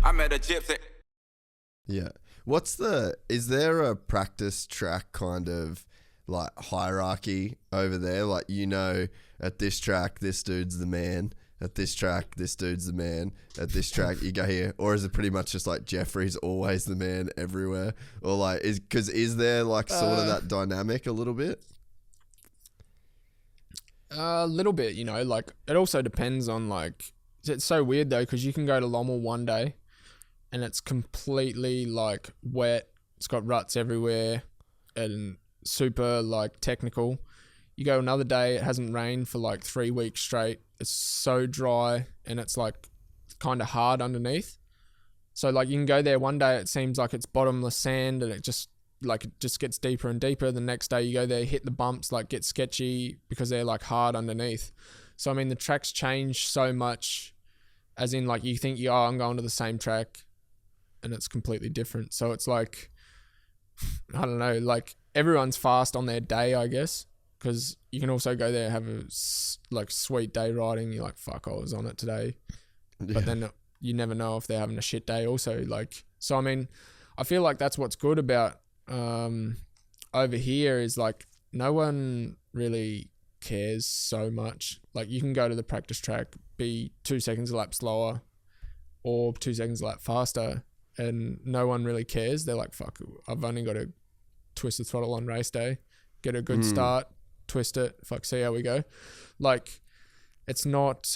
I met a gypsy. Yeah. Is there a practice track kind of like hierarchy over there? Like, at this track, this dude's the man. At this track, this dude's the man. At this track, you go here. Or is it pretty much just like Jeffrey's always the man everywhere? Or like, is there like sort of that dynamic a little bit? A little bit, like it also depends on like, it's so weird though, because you can go to Lommel one day and it's completely like wet. It's got ruts everywhere and super like technical. You go another day, it hasn't rained for like 3 weeks straight. It's so dry and it's like kind of hard underneath. So like you can go there one day, it seems like it's bottomless sand and it just gets deeper and deeper. The next day you go there, hit the bumps, like get sketchy because they're like hard underneath. So I mean the tracks change so much, as in like you think I'm going to the same track and it's completely different. So it's like, I don't know, like everyone's fast on their day, I guess. Because you can also go there, have a like sweet day riding. You're like, fuck, I was on it today. Yeah. But then you never know if they're having a shit day also. Like, so I mean, I feel like that's what's good about over here is like no one really cares so much. Like you can go to the practice track, be 2 seconds a lap slower or 2 seconds a lap faster, and no one really cares. They're like, fuck, I've only got to twist the throttle on race day, get a good start, twist it, fuck, see how we go. Like it's not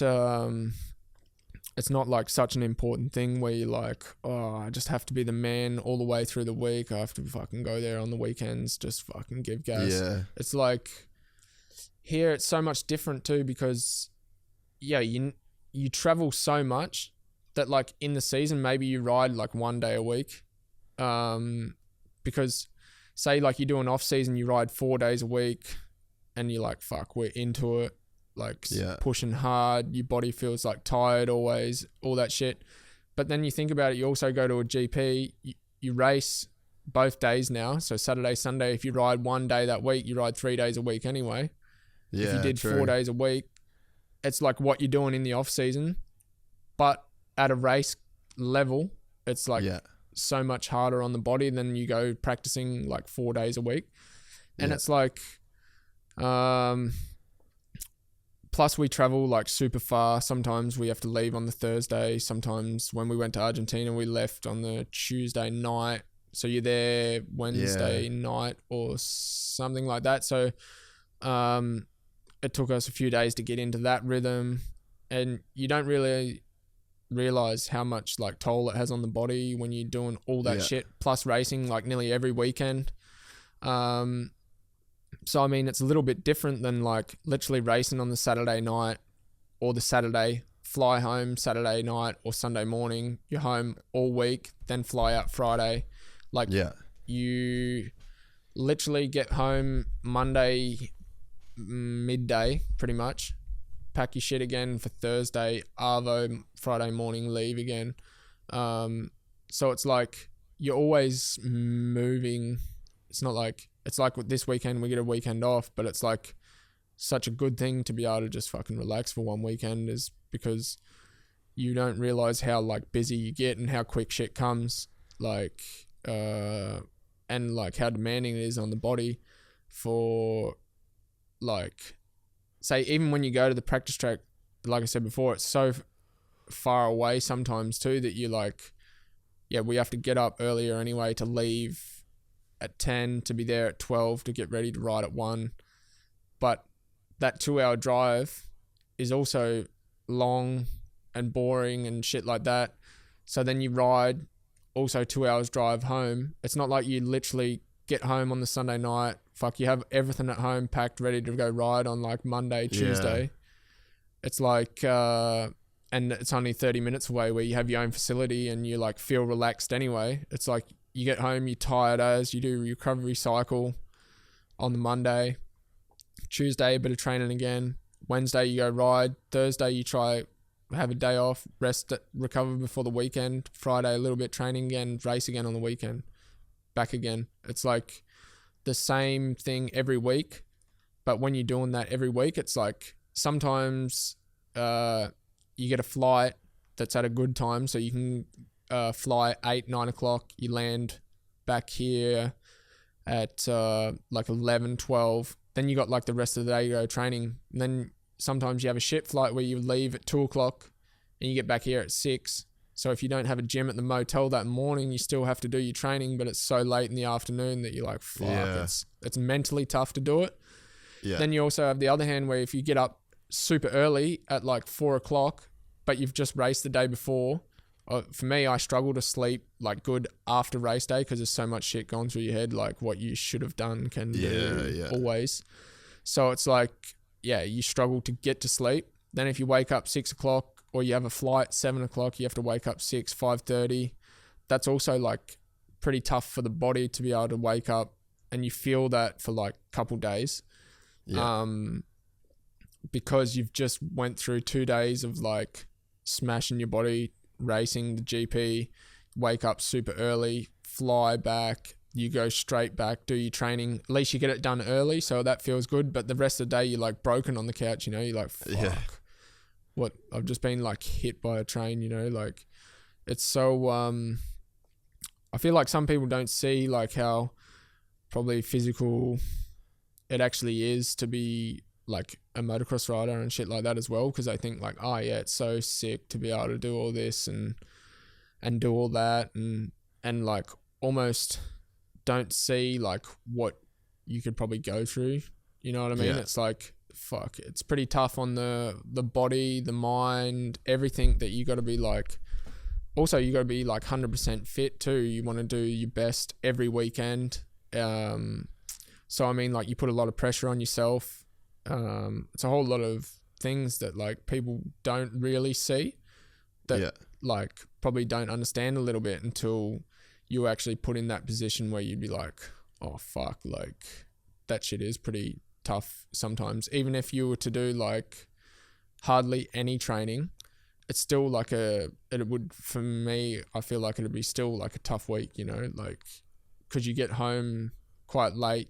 like such an important thing where you're like, oh, I just have to be the man all the way through the week. I have to fucking go there on the weekends, just fucking give gas. Yeah. It's like here it's so much different too, because you travel so much that like in the season maybe you ride like 1 day a week, because say like you do an off season, you ride 4 days a week and you're like, fuck, we're into it, like pushing hard, your body feels like tired always, all that shit. But then you think about it, you also go to a GP, you race both days now. So Saturday, Sunday, if you ride 1 day that week, you ride 3 days a week anyway. Yeah, if you did true. 4 days a week, it's like what you're doing in the off season, but at a race level, it's like so much harder on the body than you go practicing like 4 days a week. And it's like, plus we travel like super far. Sometimes we have to leave on the Thursday. Sometimes when we went to Argentina, we left on the Tuesday night. So you're there Wednesday night or something like that. So, it took us a few days to get into that rhythm, and you don't really realize how much like toll it has on the body when you're doing all that shit plus racing like nearly every weekend. So I mean it's a little bit different than like literally racing on the Saturday night or the Saturday, fly home Saturday night or Sunday morning, you're home all week, then fly out Friday. Like you literally get home Monday midday pretty much, pack your shit again for Thursday, arvo Friday morning, leave again. So it's like you're always moving. It's not like, it's like this weekend we get a weekend off, but it's like such a good thing to be able to just fucking relax for one weekend, is because you don't realize how like busy you get and how quick shit comes, like and like how demanding it is on the body for like, say even when you go to the practice track, like I said before, it's so far away sometimes too that you like, we have to get up earlier anyway to leave at 10 to be there at 12 to get ready to ride at 1. But that 2 hour drive is also long and boring and shit like that. So then you ride also 2 hours drive home. It's not like you literally get home on the Sunday night, you have everything at home packed ready to go ride on like Monday, Tuesday. It's like and it's only 30 minutes away where you have your own facility and you like feel relaxed anyway. It's like you get home, you're tired as, you do a recovery cycle on the Monday. Tuesday, a bit of training again. Wednesday, you go ride. Thursday, you try have a day off, rest, recover before the weekend. Friday, a little bit training again, race again on the weekend. Back again. It's like the same thing every week. But when you're doing that every week, it's like sometimes you get a flight that's at a good time, so you can fly 8, 9 o'clock. You land back here at like 11, 12. Then you got like the rest of the day to go training. And then sometimes you have a shit flight where you leave at 2 o'clock and you get back here at 6. So if you don't have a gym at the motel that morning, you still have to do your training, but it's so late in the afternoon that you're like, fuck, it's mentally tough to do it. Yeah. Then you also have the other hand where if you get up super early at like 4 o'clock, but you've just raced the day before. For me, I struggle to sleep like good after race day because there's so much shit going through your head, like what you should have done can do always. So it's like, you struggle to get to sleep. Then if you wake up 6 o'clock or you have a flight 7 o'clock, you have to wake up 6, 5:30. That's also like pretty tough for the body to be able to wake up, and you feel that for like a couple days. Yeah. Because you've just went through 2 days of like smashing your body, racing the GP, wake up super early, fly back, you go straight back, do your training. At least you get it done early, so that feels good. But the rest of the day, you're like broken on the couch, you're like, fuck. What, I've just been like hit by a train, like it's so, I feel like some people don't see like how probably physical it actually is to be like a motocross rider and shit like that as well. Cause they think like, oh yeah, it's so sick to be able to do all this and do all that and like almost don't see like what you could probably go through. You know what I mean? Yeah. It's like, fuck, it's pretty tough on the body, the mind, everything that you got to be like. Also, you got to be like 100% fit too. You want to do your best every weekend. So I mean, like you put a lot of pressure on yourself. It's a whole lot of things that like people don't really see that like probably don't understand a little bit until you actually put in that position where you'd be like, oh fuck, like that shit is pretty tough sometimes. Even if you were to do like hardly any training, it's still like it would, for me, I feel like it'd be still like a tough week, like because you get home quite late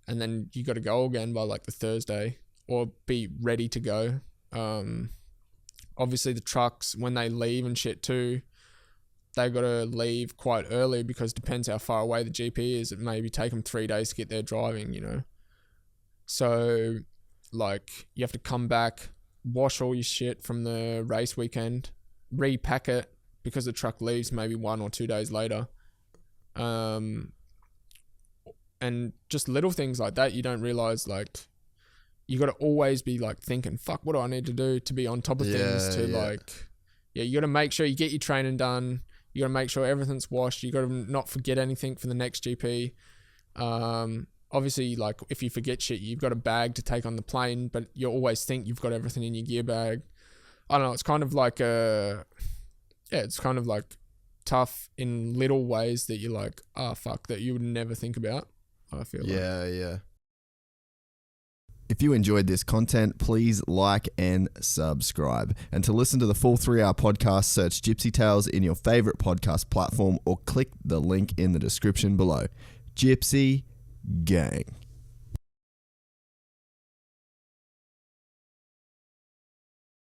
and then you got to go again by like the Thursday or be ready to go. Obviously the trucks, when they leave and shit too, they got to leave quite early because depends how far away the GP is. It maybe take them 3 days to get there driving, So like you have to come back, wash all your shit from the race weekend, repack it because the truck leaves maybe 1 or 2 days later. And just little things like that, you don't realize, like you got to always be like thinking, fuck, what do I need to do to be on top of things you got to make sure you get your training done. You got to make sure everything's washed. You got to not forget anything for the next GP. Obviously, like if you forget shit, you've got a bag to take on the plane, but you always think you've got everything in your gear bag. I don't know. It's kind of like it's kind of like tough in little ways that you're like, fuck, that you would never think about. I feel like. Yeah. If you enjoyed this content, please like and subscribe. And to listen to the full 3-hour podcast, search Gypsy Tales in your favorite podcast platform or click the link in the description below. Gypsy Gang.